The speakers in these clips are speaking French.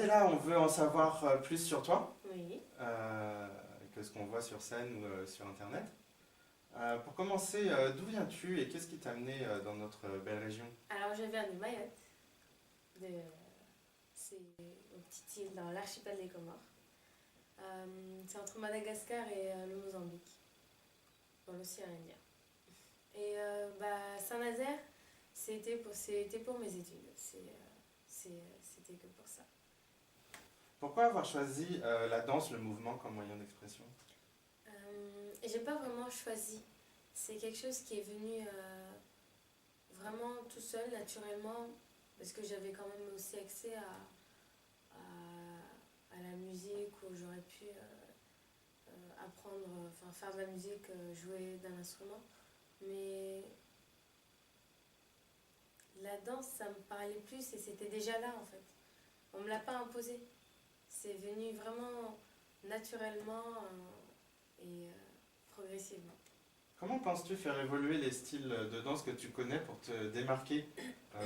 Adela, on veut en savoir plus sur toi Oui. que ce qu'on voit sur scène ou sur Internet. Pour commencer, d'où viens-tu et qu'est-ce qui t'a amené dans notre belle région? Alors, je viens de Mayotte. De... C'est une petite île dans l'archipel des Comores. C'est entre Madagascar et le Mozambique, dans l'océan Indien. Et Saint-Nazaire, c'était pour mes études. C'était que pour ça. Pourquoi avoir choisi la danse, le mouvement comme moyen d'expression? J'ai pas vraiment choisi. C'est quelque chose qui est venu vraiment tout seul, naturellement, parce que j'avais quand même aussi accès à la musique où j'aurais pu apprendre, enfin faire de la musique, jouer d'un instrument. Mais la danse, ça me parlait plus et c'était déjà là en fait. On me l'a pas imposé. C'est venu vraiment naturellement et progressivement. Comment penses-tu faire évoluer les styles de danse que tu connais pour te démarquer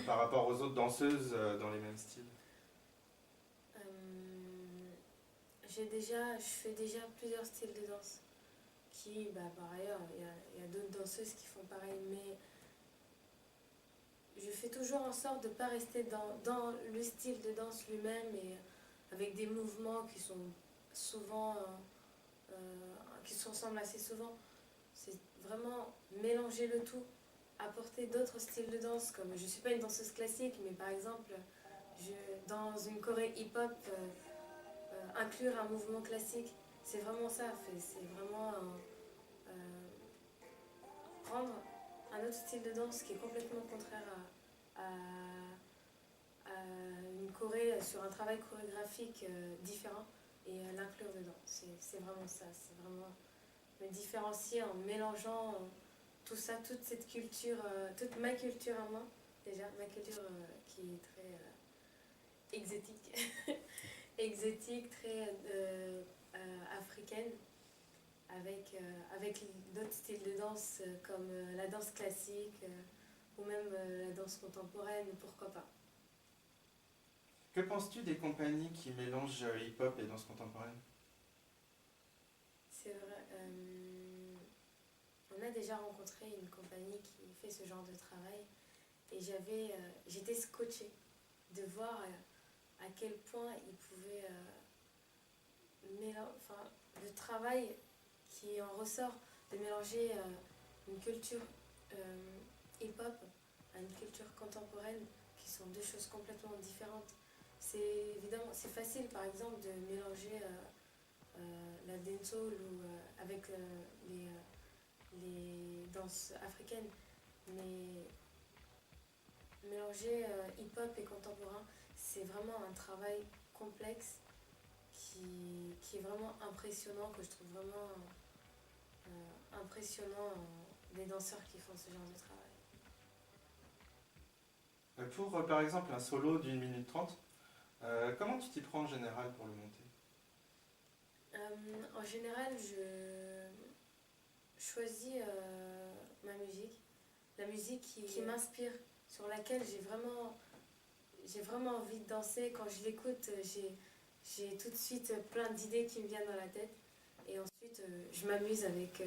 par rapport aux autres danseuses dans les mêmes styles? Je fais déjà plusieurs styles de danse. Par ailleurs, il y a d'autres danseuses qui font pareil, mais je fais toujours en sorte de ne pas rester dans le style de danse lui-même et avec des mouvements qui sont souvent, qui se ressemblent assez souvent. C'est vraiment mélanger le tout, apporter d'autres styles de danse, comme je ne suis pas une danseuse classique, mais par exemple, dans une choré hip-hop, inclure un mouvement classique, c'est vraiment ça, c'est vraiment prendre un autre style de danse qui est complètement contraire à une choré sur un travail chorégraphique différent et l'inclure dedans. C'est vraiment ça, c'est vraiment me différencier en mélangeant tout ça, toute cette culture, toute ma culture à moi, déjà, ma culture qui est très exotique, exotique, très africaine, avec d'autres styles de danse comme la danse classique ou même la danse contemporaine, pourquoi pas. Que penses-tu des compagnies qui mélangent hip-hop et danse contemporaine? C'est vrai, on a déjà rencontré une compagnie qui fait ce genre de travail et j'étais scotchée de voir à quel point ils pouvaient enfin, le travail qui en ressort de mélanger une culture hip-hop à une culture contemporaine qui sont deux choses complètement différentes. C'est évidemment, c'est facile par exemple de mélanger la dancehall ou avec les danses africaines, mais mélanger hip-hop et contemporain, c'est vraiment un travail complexe qui est vraiment impressionnant, que je trouve vraiment impressionnant des danseurs qui font ce genre de travail. Pour par exemple un solo d'une minute trente, comment tu t'y prends en général pour le monter? En général, je choisis ma musique, la musique qui m'inspire, sur laquelle j'ai vraiment envie de danser. Quand je l'écoute, j'ai tout de suite plein d'idées qui me viennent dans la tête. Et ensuite, je m'amuse avec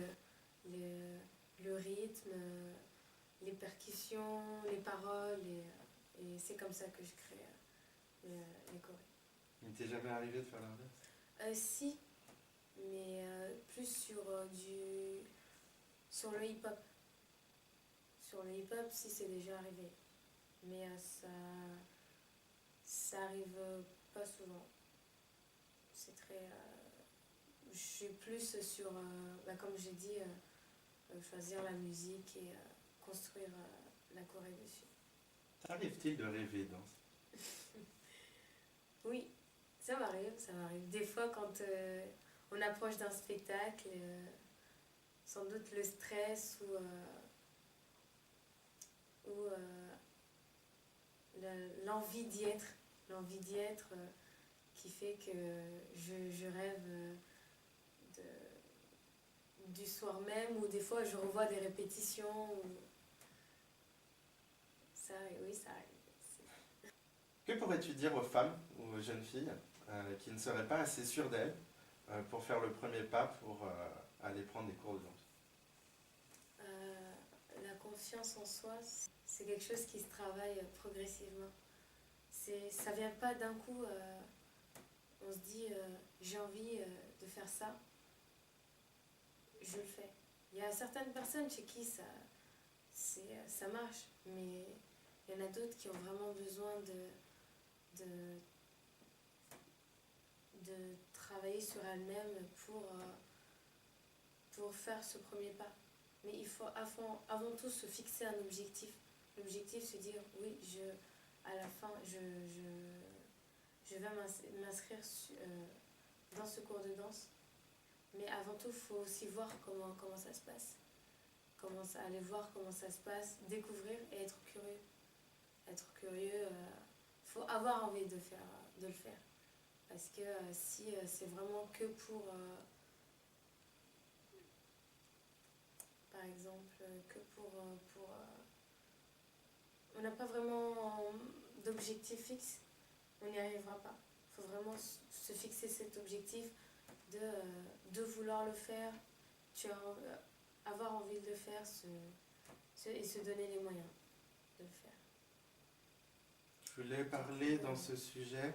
le rythme, les percussions, les paroles. Et c'est comme ça que je crée les chorés. Il t'est jamais arrivé de faire l'inverse? Si, mais plus sur le hip-hop. Sur le hip-hop, si, c'est déjà arrivé. Mais ça arrive pas souvent. C'est très... je suis plus sur, comme j'ai dit, choisir la musique et construire la choré dessus. T'arrive-t-il de rêver danse? Oui, ça m'arrive, ça m'arrive. Des fois, quand on approche d'un spectacle, sans doute le stress ou l'envie d'y être qui fait que je rêve du soir même, ou des fois je revois des répétitions. Oui, ça arrive. Que pourrais-tu dire aux femmes ou aux jeunes filles qui ne seraient pas assez sûres d'elles pour faire le premier pas pour aller prendre des cours de danse? La confiance en soi, c'est quelque chose qui se travaille progressivement. Ça vient pas d'un coup, on se dit j'ai envie de faire ça, je le fais. Il y a certaines personnes chez qui ça marche, mais il y en a d'autres qui ont vraiment besoin de travailler sur elles-mêmes pour faire ce premier pas. Mais il faut avant tout se fixer un objectif. L'objectif, se dire oui, à la fin, je vais m'inscrire dans ce cours de danse. Mais avant tout, il faut aussi voir comment ça se passe. Aller voir comment ça se passe, découvrir et être curieux. Être curieux, faut avoir envie de le faire. Parce que si c'est vraiment que pour, par exemple, on n'a pas vraiment d'objectif fixe, on n'y arrivera pas. Il faut vraiment se fixer cet objectif de vouloir le faire, avoir envie de le faire et se donner les moyens de le faire. Je voulais parler dans ce sujet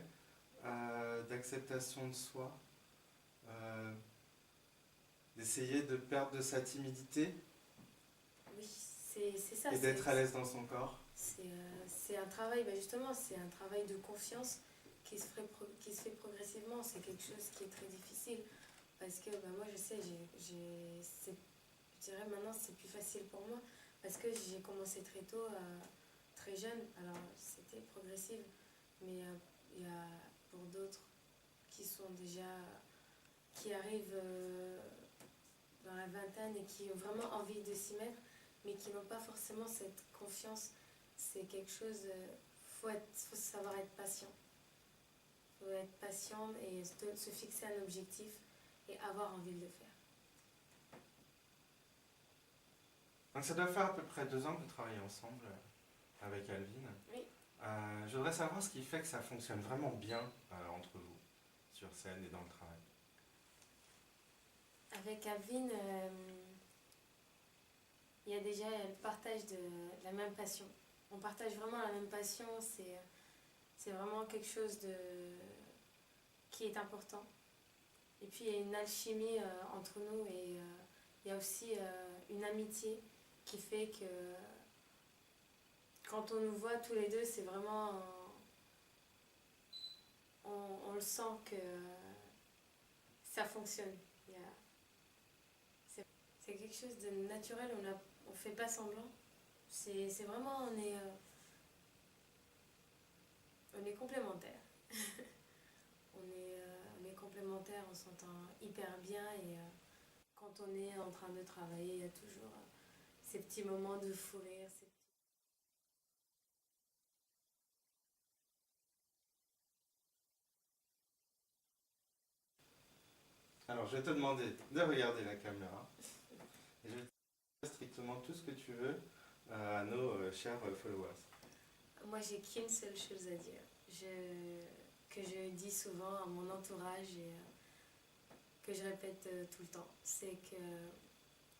d'acceptation de soi, d'essayer de perdre de sa timidité. Oui, c'est ça. Et d'être à l'aise dans son corps. C'est un travail, justement, c'est un travail de confiance qui se fait progressivement. C'est quelque chose qui est très difficile. Parce que moi, je sais, je dirais maintenant, c'est plus facile pour moi. Parce que j'ai commencé très tôt, très jeune. Alors, c'était progressif. Mais il y a pour d'autres qui arrivent dans la vingtaine et qui ont vraiment envie de s'y mettre, mais qui n'ont pas forcément cette confiance. C'est quelque chose, faut savoir être patient. Il faut être patient et se fixer un objectif et avoir envie de le faire. Donc ça doit faire à peu près 2 ans que vous travaillez ensemble avec Alvin. Oui. Je voudrais savoir ce qui fait que ça fonctionne vraiment bien entre vous, sur scène et dans le travail. Avec Alvin, il y a déjà le partage de la même passion. On partage vraiment la même passion, c'est vraiment quelque chose qui est important. Et puis il y a une alchimie entre nous et il y a aussi une amitié qui fait que quand on nous voit tous les deux, c'est vraiment... on le sent que ça fonctionne. C'est quelque chose de naturel, on fait pas semblant. C'est vraiment, on est complémentaires. on est complémentaires, on s'entend hyper bien et quand on est en train de travailler, il y a toujours ces petits moments de fou rire. Alors, je vais te demander de regarder la caméra. Et je vais te dire strictement tout ce que tu veux à nos chers followers. Moi, j'ai qu'une seule chose à dire, que je dis souvent à mon entourage et que je répète tout le temps. C'est que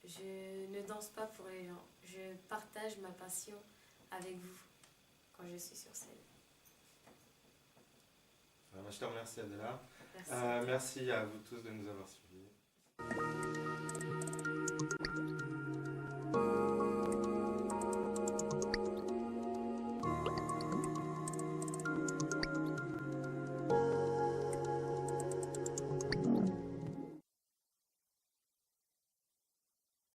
je ne danse pas pour les gens. Je partage ma passion avec vous quand je suis sur scène. Je te remercie, Adela. Merci. Merci à vous tous de nous avoir suivis.